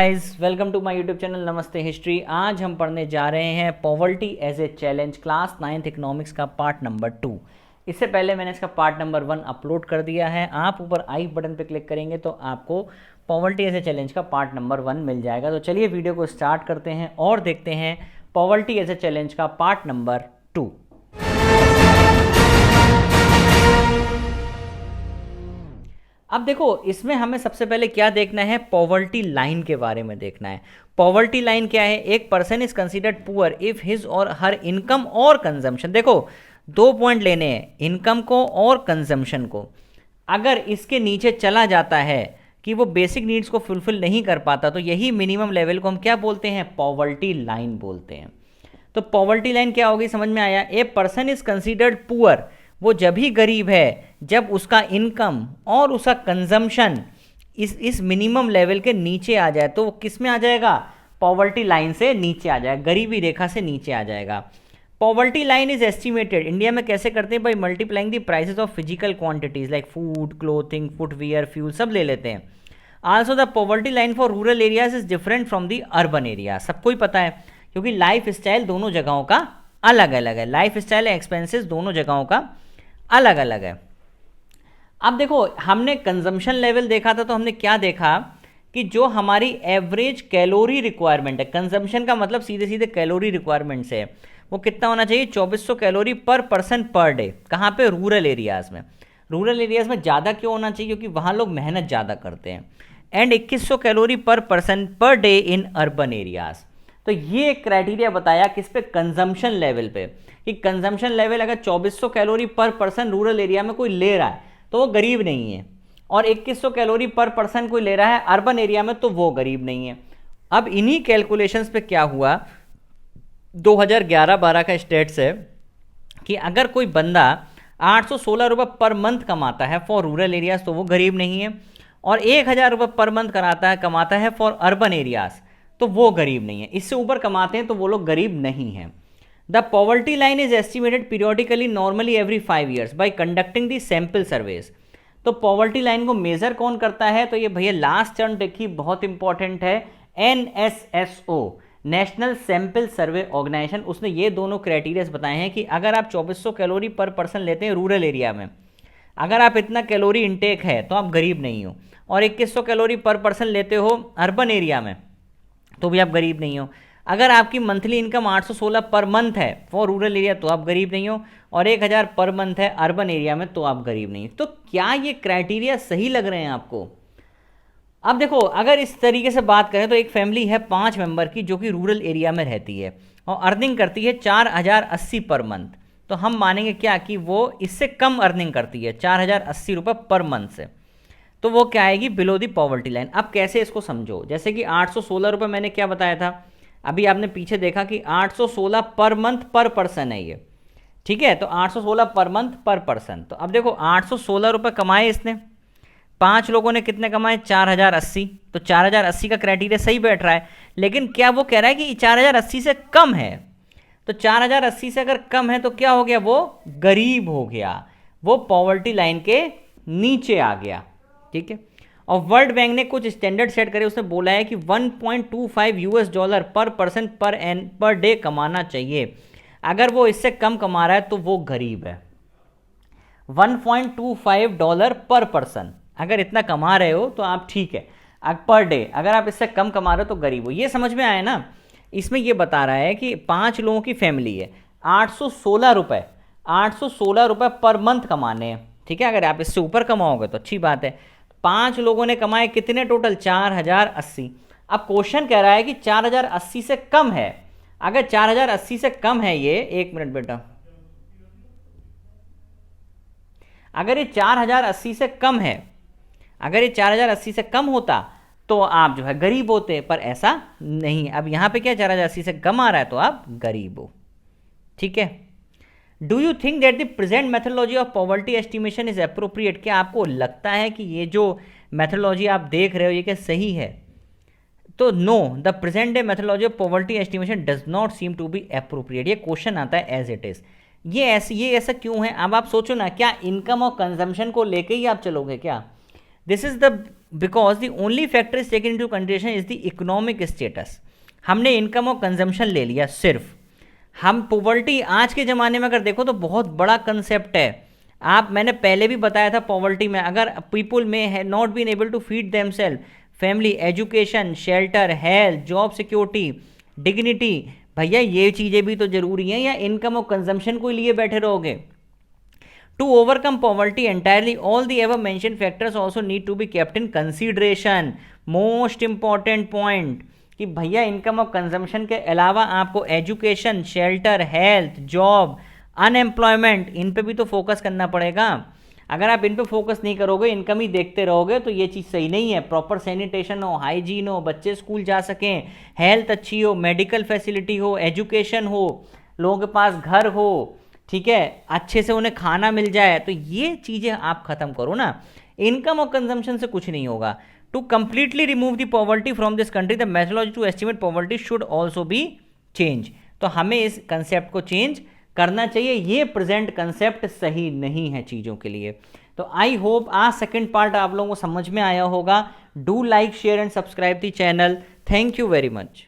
Guys, welcome to my YouTube channel Namaste history. आज हम पढ़ने जा रहे हैं poverty as a challenge class 9th economics का पार्ट नंबर 2। इससे पहले मैंने इसका पार्ट नंबर 1 अपलोड कर दिया है। आप ऊपर आई बटन पे क्लिक करेंगे तो आपको पॉवर्टी एज ए चैलेंज का पार्ट नंबर 1 मिल जाएगा। तो चलिए वीडियो को स्टार्ट करते हैं और देखते हैं पॉवर्टी एज ए चैलेंज का पार्ट नंबर 2। अब देखो, इसमें हमें सबसे पहले क्या देखना है, पॉवर्टी लाइन के बारे में देखना है। पॉवर्टी लाइन क्या है? एक person is considered poor if his और हर इनकम और कंजम्पशन, देखो 2 पॉइंट लेने हैं, इनकम को और कंजम्पशन को। अगर इसके नीचे चला जाता है कि वो बेसिक नीड्स को फुलफिल नहीं कर पाता, तो यही मिनिमम लेवल को हम क्या बोलते हैं? पॉवर्टी लाइन बोलते हैं। तो पॉवर्टी लाइन क्या होगी, समझ में आया? A person is considered poor, वो जब ही गरीब है जब उसका इनकम और उसका कंजम्पशन इस मिनिमम लेवल के नीचे आ जाए। तो वो किस में आ जाएगा? पॉवर्टी लाइन से नीचे आ जाएगा, गरीबी रेखा से नीचे आ जाएगा। Poverty line is estimated, India में कैसे करते हैं? By multiplying the prices of physical quantities like food, clothing, footwear, fuel, सब ले लेते हैं। Also the poverty line for rural areas is different from the urban area, सबको ही पता है, क्योंकि लाइफ स्टाइल दोनों जगहों का अलग अलग है। लाइफ स्टाइल एक्सपेंसेस दोनों जगहों का अलग अलग है। अब देखो, हमने कंजम्पशन लेवल देखा था, तो हमने क्या देखा कि जो हमारी एवरेज कैलोरी रिक्वायरमेंट है, कंजम्पशन का मतलब सीधे सीधे कैलोरी रिक्वायरमेंट से है, वो कितना होना चाहिए? 2400 कैलोरी पर पर्सन पर डे। कहाँ पे? रूरल एरियाज़ में। रूरल एरियाज़ में ज़्यादा क्यों होना चाहिए? क्योंकि वहाँ लोग मेहनत ज़्यादा करते हैं। एंड 2100 कैलोरी पर person per day in urban areas. तो ये क्राइटेरिया बताया किस पे? कंजम्पशन लेवल पे, कि कंजम्पशन लेवल अगर 2400 कैलोरी पर पर्सन रूरल एरिया में कोई ले रहा है तो वो गरीब नहीं है, और 2100 कैलोरी पर पर्सन कोई ले रहा है अर्बन एरिया में तो वो गरीब नहीं है। अब इन्हीं कैलकुलेशंस पे क्या हुआ, 2011-12 का स्टेट्स है कि अगर कोई बंदा 816 रुपये पर मंथ कमाता है फॉर रूरल एरियाज तो वो गरीब नहीं है, और 1000 रुपये पर मंथ कमाता है फॉर अर्बन एरियाज तो वो गरीब नहीं है। इससे ऊपर कमाते हैं तो वो लोग गरीब नहीं हैं। The poverty line is estimated periodically normally every 5 years by conducting the sample surveys. तो पॉवर्टी लाइन को मेजर कौन करता है? तो ये भैया लास्ट टर्म देखिए, बहुत इंपॉर्टेंट है, NSSO, नेशनल सैम्पल सर्वे ऑर्गेनाइजेशन। उसने ये दोनों क्राइटेरियाज बताए हैं कि अगर आप 2400 कैलोरी पर पर्सन लेते हैं रूरल एरिया में, अगर आप इतना कैलोरी इंटेक है तो आप गरीब नहीं हो, और 2100 कैलोरी पर पर्सन लेते हो अर्बन एरिया में तो भी आप गरीब नहीं हो। अगर आपकी मंथली इनकम 816 पर मंथ है फॉर रूरल एरिया तो आप गरीब नहीं हो, और 1000 पर मंथ है अर्बन एरिया में तो आप गरीब नहीं हो। तो क्या ये क्राइटेरिया सही लग रहे हैं आपको? अब देखो, अगर इस तरीके से बात करें तो एक फैमिली है 5 मेंबर की जो कि रूरल एरिया में रहती है और अर्निंग करती है 4080 पर मंथ, तो हम मानेंगे क्या कि वो इससे कम अर्निंग करती है 4080 रुपये पर मंथ से, तो वो क्या आएगी? Below the poverty line. अब कैसे इसको समझो, जैसे कि 816 रुपये मैंने क्या बताया था, अभी आपने पीछे देखा कि 816 पर मंथ पर पर्सन है ये, ठीक है? तो 816 पर मंथ पर पर्सन। तो अब देखो 816 रुपये कमाए इसने, 5 लोगों ने कितने कमाए? 4080। तो 4080 का क्राइटेरिया सही बैठ रहा है, लेकिन क्या वो कह रहा है कि 4080 से कम है? तो 4080 से अगर कम है तो क्या हो गया? वो गरीब हो गया, वो पॉवर्टी लाइन के नीचे आ गया, ठीक है? और वर्ल्ड बैंक ने कुछ स्टैंडर्ड सेट करे, उसने बोला है कि $1.25 पर पर्सन पर डे कमाना चाहिए। अगर वो इससे कम कमा रहा है तो वो गरीब है। $1.25 पर पर्सन, अगर इतना कमा रहे हो तो आप ठीक है, पर डे। अगर आप इससे कम कमा रहे हो तो गरीब हो। ये समझ में आया ना? इसमें ये बता रहा है कि 5 लोगों की फैमिली है, 816 रुपये पर मंथ कमाने हैं, ठीक है? अगर आप इससे ऊपर कमाओगे तो अच्छी बात है। 5 लोगों ने कमाए कितने टोटल? 4080। अब क्वेश्चन कह रहा है कि 4080 से कम है। अगर 4080 से कम है ये, एक मिनट बेटा, अगर ये 4080 से कम है, अगर ये 4080 से कम होता तो आप जो है गरीब होते, पर ऐसा नहीं। अब यहां पे क्या 4080 से कम आ रहा है तो आप गरीब हो, ठीक है? Do you think that the present methodology of poverty estimation is appropriate? क्या आपको लगता है कि ये जो मेथोडोलॉजी आप देख रहे हो ये क्या सही है? तो no, the present day methodology of poverty estimation does not seem to be appropriate. ये क्वेश्चन आता है एज इट इज, ये ऐसा क्यों है? अब आप सोचो ना, क्या इनकम और कंजम्पशन को लेके ही आप चलोगे क्या? This is the because the only factor is taken into consideration is the economic status. हमने इनकम और कंजम्पशन ले लिया सिर्फ। हम पॉवर्टी आज के ज़माने में अगर देखो तो बहुत बड़ा कंसेप्ट है। मैंने पहले भी बताया था, पॉवर्टी में अगर पीपुल में है not been able to feed themselves, family, education, shelter, health, job security, dignity, भैया ये चीज़ें भी तो जरूरी हैं, या इनकम और कंजम्पशन को लिए बैठे रहोगे? To overcome poverty entirely, all the above mentioned factors also need to be kept in consideration. Most important point कि भैया इनकम और कंजम्पशन के अलावा आपको education, shelter, health, job, unemployment, इन पे भी तो फोकस करना पड़ेगा। अगर आप इन पे फोकस नहीं करोगे, इनकम ही देखते रहोगे, तो ये चीज़ सही नहीं है। प्रॉपर सैनिटेशन हो, हाइजीन हो, बच्चे स्कूल जा सकें, हेल्थ अच्छी हो, मेडिकल फैसिलिटी हो, एजुकेशन हो, लोगों के पास घर हो, ठीक है, अच्छे से उन्हें खाना मिल जाए, तो ये चीज़ें आप ख़त्म करो ना। इनकम और कंजम्पशन से कुछ नहीं होगा। To completely remove the poverty from this country, the methodology to estimate poverty should also be change. तो हमें इस कंसेप्ट को चेंज करना चाहिए। ये प्रेजेंट कंसेप्ट सही नहीं है चीज़ों के लिए। तो आई होप आज सेकेंड पार्ट आप लोगों को समझ में आया होगा। Do like, share and subscribe the channel. Thank you very much.